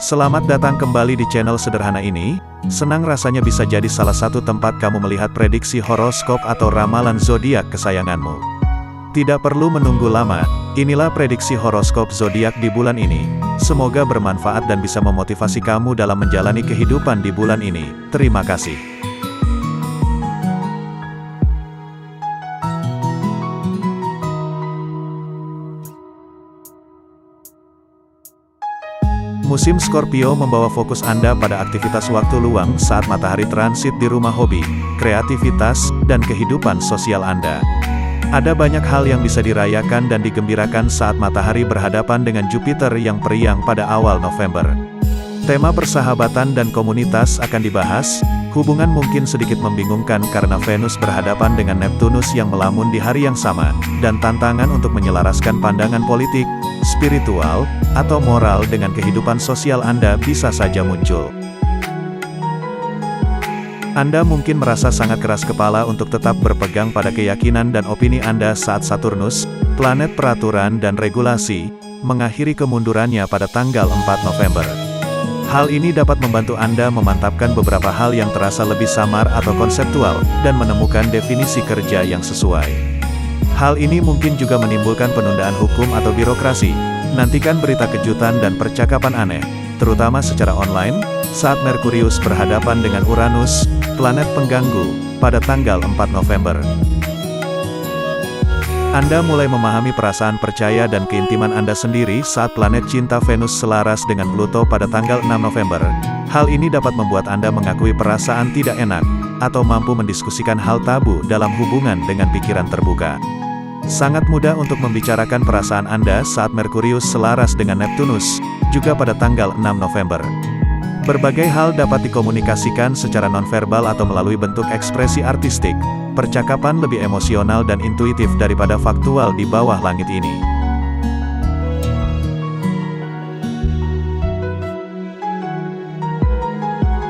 Selamat datang kembali di channel sederhana ini. Senang rasanya bisa jadi salah satu tempat kamu melihat prediksi horoskop atau ramalan zodiak kesayanganmu. Tidak perlu menunggu lama, inilah prediksi horoskop zodiak di bulan ini. Semoga bermanfaat dan bisa memotivasi kamu dalam menjalani kehidupan di bulan ini. Terima kasih. Musim Scorpio membawa fokus Anda pada aktivitas waktu luang saat matahari transit di rumah hobi, kreativitas, dan kehidupan sosial Anda. Ada banyak hal yang bisa dirayakan dan digembirakan saat matahari berhadapan dengan Jupiter yang periang pada awal November. Tema persahabatan dan komunitas akan dibahas. Hubungan mungkin sedikit membingungkan karena Venus berhadapan dengan Neptunus yang melamun di hari yang sama, dan tantangan untuk menyelaraskan pandangan politik, spiritual, atau moral dengan kehidupan sosial Anda bisa saja muncul. Anda mungkin merasa sangat keras kepala untuk tetap berpegang pada keyakinan dan opini Anda saat Saturnus, planet peraturan dan regulasi, mengakhiri kemundurannya pada tanggal 4 November. Hal ini dapat membantu Anda memantapkan beberapa hal yang terasa lebih samar atau konseptual, dan menemukan definisi kerja yang sesuai. Hal ini mungkin juga menimbulkan penundaan hukum atau birokrasi. Nantikan berita kejutan dan percakapan aneh, terutama secara online, saat Merkurius berhadapan dengan Uranus, planet pengganggu, pada tanggal 4 November. Anda mulai memahami perasaan percaya dan keintiman Anda sendiri saat planet cinta Venus selaras dengan Pluto pada tanggal 6 November. Hal ini dapat membuat Anda mengakui perasaan tidak enak, atau mampu mendiskusikan hal tabu dalam hubungan dengan pikiran terbuka. Sangat mudah untuk membicarakan perasaan Anda saat Merkurius selaras dengan Neptunus, juga pada tanggal 6 November. Berbagai hal dapat dikomunikasikan secara nonverbal atau melalui bentuk ekspresi artistik. Percakapan lebih emosional dan intuitif daripada faktual di bawah langit ini.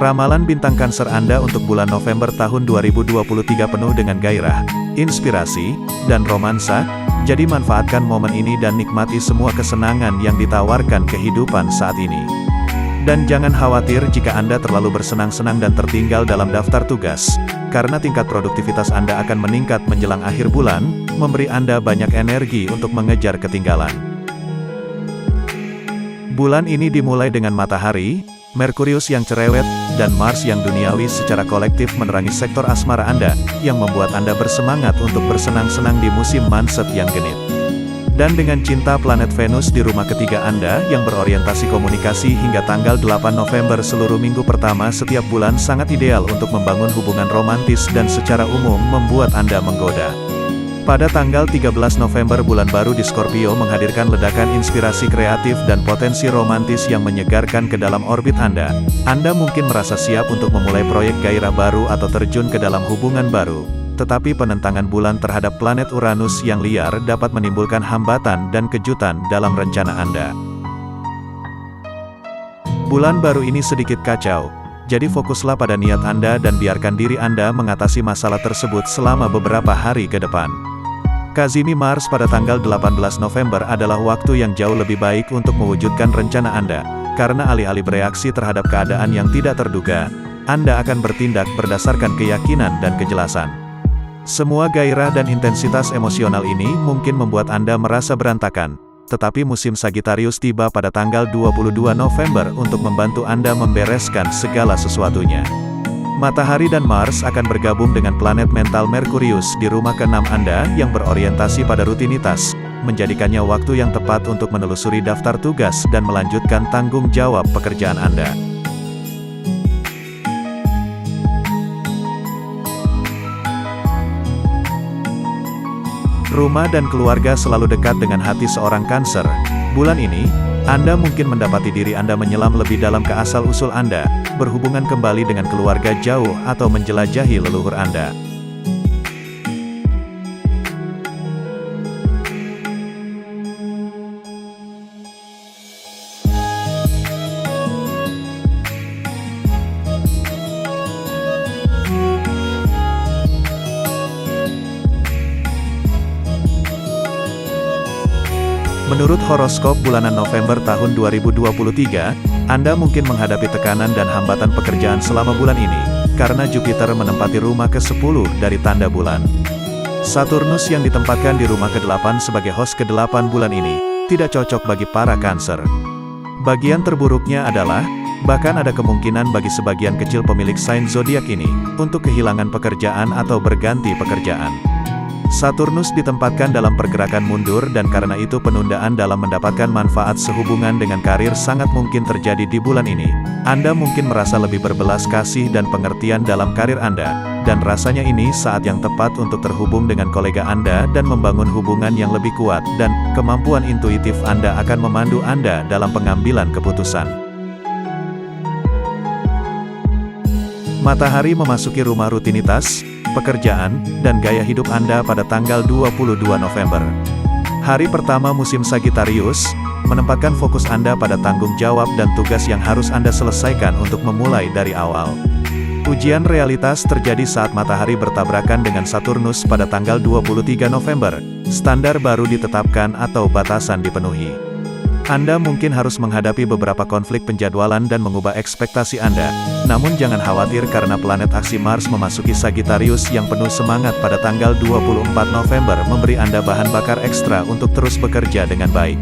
Ramalan bintang Cancer Anda untuk bulan November tahun 2023 penuh dengan gairah, inspirasi, dan romansa, jadi manfaatkan momen ini dan nikmati semua kesenangan yang ditawarkan kehidupan saat ini. Dan jangan khawatir jika Anda terlalu bersenang-senang dan tertinggal dalam daftar tugas, karena tingkat produktivitas Anda akan meningkat menjelang akhir bulan, memberi Anda banyak energi untuk mengejar ketinggalan. Bulan ini dimulai dengan matahari, Merkurius yang cerewet, dan Mars yang duniawi secara kolektif menerangi sektor asmara Anda, yang membuat Anda bersemangat untuk bersenang-senang di musim Manset yang genit. Dan dengan cinta planet Venus di rumah ketiga Anda yang berorientasi komunikasi hingga tanggal 8 November seluruh minggu pertama setiap bulan sangat ideal untuk membangun hubungan romantis dan secara umum membuat Anda menggoda. Pada tanggal 13 November bulan baru di Scorpio menghadirkan ledakan inspirasi kreatif dan potensi romantis yang menyegarkan ke dalam orbit Anda. Anda mungkin merasa siap untuk memulai proyek gairah baru atau terjun ke dalam hubungan baru. Tetapi penentangan bulan terhadap planet Uranus yang liar dapat menimbulkan hambatan dan kejutan dalam rencana Anda. Bulan baru ini sedikit kacau, jadi fokuslah pada niat Anda dan biarkan diri Anda mengatasi masalah tersebut selama beberapa hari ke depan. Kazimi Mars pada tanggal 18 November adalah waktu yang jauh lebih baik untuk mewujudkan rencana Anda, karena alih-alih bereaksi terhadap keadaan yang tidak terduga, Anda akan bertindak berdasarkan keyakinan dan kejelasan. Semua gairah dan intensitas emosional ini mungkin membuat Anda merasa berantakan, tetapi musim Sagittarius tiba pada tanggal 22 November untuk membantu Anda membereskan segala sesuatunya. Matahari dan Mars akan bergabung dengan planet mental Merkurius di rumah ke-6 Anda yang berorientasi pada rutinitas, menjadikannya waktu yang tepat untuk menelusuri daftar tugas dan melanjutkan tanggung jawab pekerjaan Anda. Rumah dan keluarga selalu dekat dengan hati seorang Cancer. Bulan ini, Anda mungkin mendapati diri Anda menyelam lebih dalam ke asal-usul Anda, berhubungan kembali dengan keluarga jauh atau menjelajahi leluhur Anda. Menurut horoskop bulanan November tahun 2023, Anda mungkin menghadapi tekanan dan hambatan pekerjaan selama bulan ini, karena Jupiter menempati rumah ke-10 dari tanda bulan. Saturnus yang ditempatkan di rumah ke-8 sebagai host ke-8 bulan ini, tidak cocok bagi para Cancer. Bagian terburuknya adalah, bahkan ada kemungkinan bagi sebagian kecil pemilik sign zodiak ini, untuk kehilangan pekerjaan atau berganti pekerjaan. Saturnus ditempatkan dalam pergerakan mundur dan karena itu penundaan dalam mendapatkan manfaat sehubungan dengan karir sangat mungkin terjadi di bulan ini. Anda mungkin merasa lebih berbelas kasih dan pengertian dalam karir Anda, dan rasanya ini saat yang tepat untuk terhubung dengan kolega Anda dan membangun hubungan yang lebih kuat, dan kemampuan intuitif Anda akan memandu Anda dalam pengambilan keputusan. Matahari memasuki rumah rutinitas, pekerjaan, dan gaya hidup Anda pada tanggal 22 November. Hari pertama musim Sagittarius, menempatkan fokus Anda pada tanggung jawab dan tugas yang harus Anda selesaikan untuk memulai dari awal. Ujian realitas terjadi saat matahari bertabrakan dengan Saturnus pada tanggal 23 November, standar baru ditetapkan atau batasan dipenuhi. Anda mungkin harus menghadapi beberapa konflik penjadwalan dan mengubah ekspektasi Anda, namun jangan khawatir karena planet aksi Mars memasuki Sagittarius yang penuh semangat pada tanggal 24 November memberi Anda bahan bakar ekstra untuk terus bekerja dengan baik.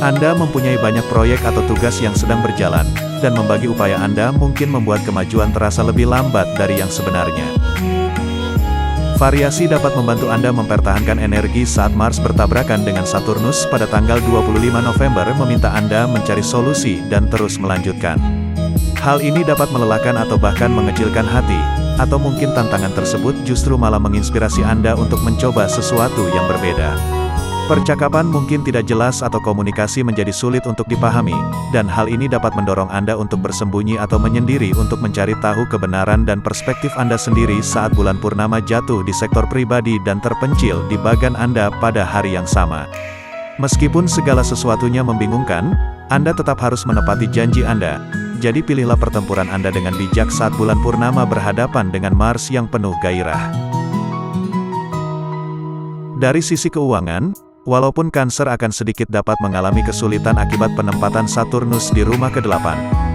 Anda mempunyai banyak proyek atau tugas yang sedang berjalan, dan membagi upaya Anda mungkin membuat kemajuan terasa lebih lambat dari yang sebenarnya. Variasi dapat membantu Anda mempertahankan energi saat Mars bertabrakan dengan Saturnus pada tanggal 25 November meminta Anda mencari solusi dan terus melanjutkan. Hal ini dapat melelahkan atau bahkan mengecilkan hati, atau mungkin tantangan tersebut justru malah menginspirasi Anda untuk mencoba sesuatu yang berbeda. Percakapan mungkin tidak jelas atau komunikasi menjadi sulit untuk dipahami, dan hal ini dapat mendorong Anda untuk bersembunyi atau menyendiri untuk mencari tahu kebenaran dan perspektif Anda sendiri saat bulan purnama jatuh di sektor pribadi dan terpencil di bagan Anda pada hari yang sama. Meskipun segala sesuatunya membingungkan, Anda tetap harus menepati janji Anda. Jadi pilihlah pertempuran Anda dengan bijak saat bulan purnama berhadapan dengan Mars yang penuh gairah. Dari sisi keuangan, walaupun Cancer akan sedikit dapat mengalami kesulitan akibat penempatan Saturnus di rumah ke-8,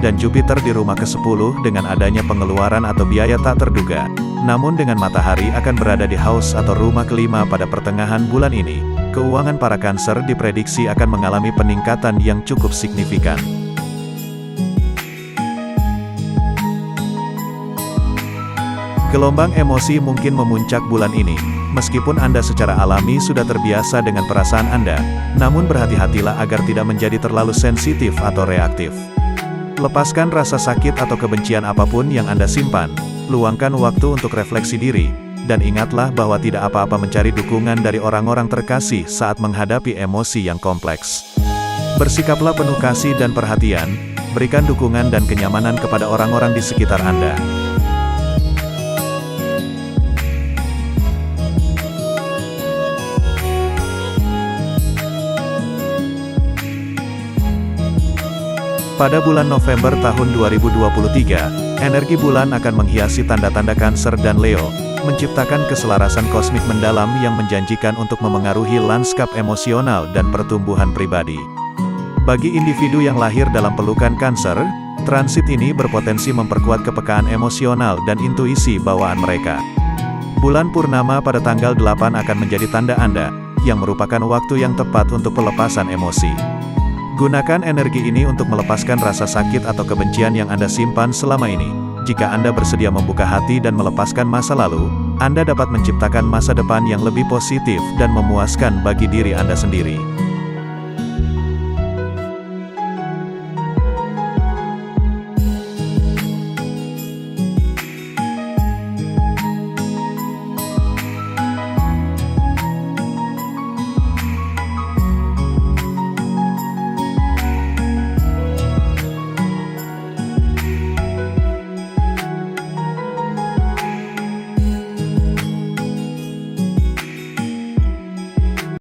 dan Jupiter di rumah ke-10 dengan adanya pengeluaran atau biaya tak terduga, namun dengan matahari akan berada di house atau rumah ke-5 pada pertengahan bulan ini, keuangan para Cancer diprediksi akan mengalami peningkatan yang cukup signifikan. Gelombang emosi mungkin memuncak bulan ini. Meskipun Anda secara alami sudah terbiasa dengan perasaan Anda, namun berhati-hatilah agar tidak menjadi terlalu sensitif atau reaktif. Lepaskan rasa sakit atau kebencian apapun yang Anda simpan, luangkan waktu untuk refleksi diri, dan ingatlah bahwa tidak apa-apa mencari dukungan dari orang-orang terkasih saat menghadapi emosi yang kompleks. Bersikaplah penuh kasih dan perhatian, berikan dukungan dan kenyamanan kepada orang-orang di sekitar Anda. Pada bulan November tahun 2023, energi bulan akan menghiasi tanda-tanda Cancer dan Leo, menciptakan keselarasan kosmik mendalam yang menjanjikan untuk memengaruhi lanskap emosional dan pertumbuhan pribadi. Bagi individu yang lahir dalam pelukan Cancer, transit ini berpotensi memperkuat kepekaan emosional dan intuisi bawaan mereka. Bulan purnama pada tanggal 8 akan menjadi tanda Anda, yang merupakan waktu yang tepat untuk pelepasan emosi. Gunakan energi ini untuk melepaskan rasa sakit atau kebencian yang Anda simpan selama ini. Jika Anda bersedia membuka hati dan melepaskan masa lalu, Anda dapat menciptakan masa depan yang lebih positif dan memuaskan bagi diri Anda sendiri.